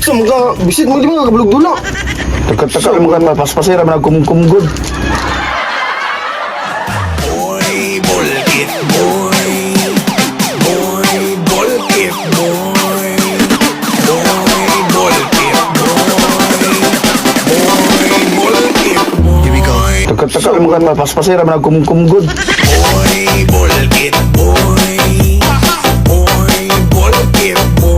Sa mga bisit mo di mga kabulog dula. Teka mo kan paspasira man kumgod. Boy, bolkit, boy. Boy, bolkit, boy. Boy, bolkit, boy. Boy, bolkit, boy. Here we go. Teka mo kan paspasira man kumgod. Boy, bolkit, boy. Boy, bolkit, boy.